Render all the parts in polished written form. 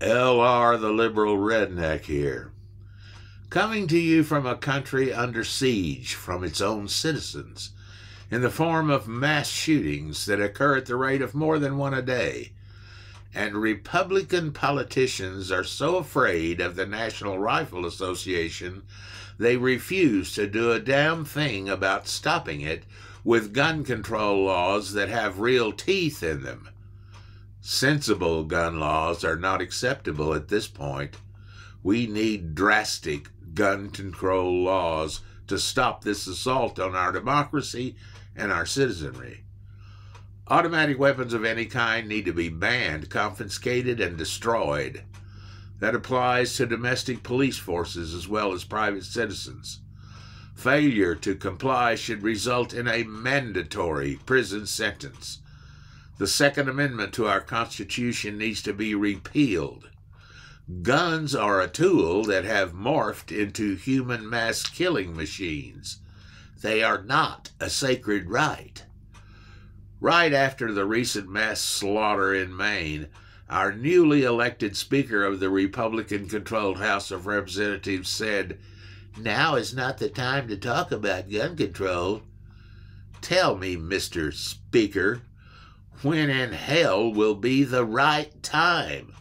LR the liberal redneck here, coming to you from a country under siege from its own citizens in the form of mass shootings that occur at the rate of more than one a day. And Republican politicians are so afraid of the National Rifle Association, they refuse to do a damn thing about stopping it with gun control laws that have real teeth in them. Sensible gun laws are not acceptable at this point. We need drastic gun control laws to stop this assault on our democracy and our citizenry. Automatic weapons of any kind need to be banned, confiscated, and destroyed. That applies to domestic police forces as well as private citizens. Failure to comply should result in a mandatory prison sentence. The Second Amendment to our Constitution needs to be repealed. Guns are a tool that have morphed into human mass killing machines. They are not a sacred right. Right after the recent mass slaughter in Maine, our newly elected Speaker of the Republican-controlled House of Representatives said, "Now is not the time to talk about gun control." Tell me, Mr. Speaker, when in hell will be the right time?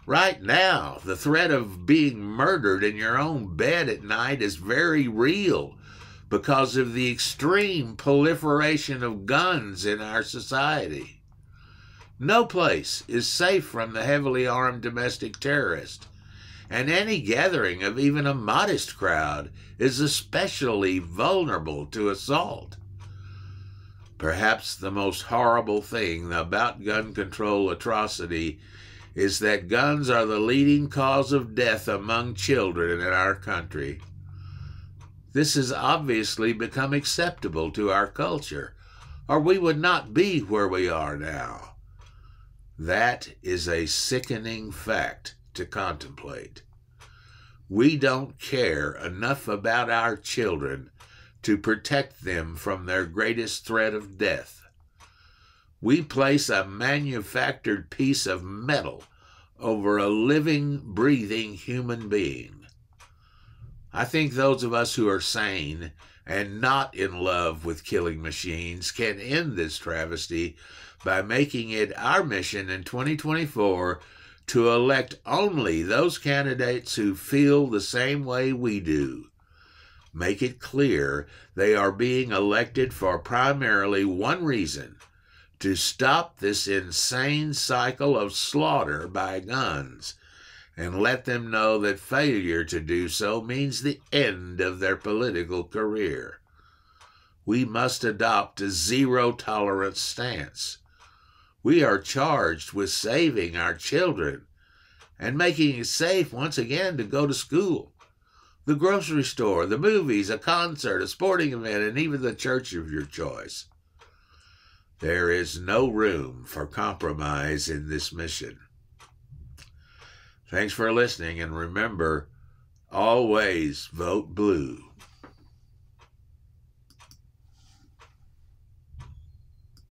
Right now, the threat of being murdered in your own bed at night is very real because of the extreme proliferation of guns in our society. No place is safe from the heavily armed domestic terrorist, and any gathering of even a modest crowd is especially vulnerable to assault. Perhaps the most horrible thing about gun control atrocity is that guns are the leading cause of death among children in our country. This has obviously become acceptable to our culture, or we would not be where we are now. That is a sickening fact to contemplate. We don't care enough about our children to protect them from their greatest threat of death. We place a manufactured piece of metal over a living, breathing human being. I think those of us who are sane and not in love with killing machines can end this travesty by making it our mission in 2024 to elect only those candidates who feel the same way we do. Make it clear they are being elected for primarily one reason: to stop this insane cycle of slaughter by guns, and let them know that failure to do so means the end of their political career. We must adopt a zero-tolerance stance. We are charged with saving our children and making it safe once again to go to school, the grocery store, the movies, a concert, a sporting event, and even the church of your choice. There is no room for compromise in this mission. Thanks for listening, and remember, always vote blue.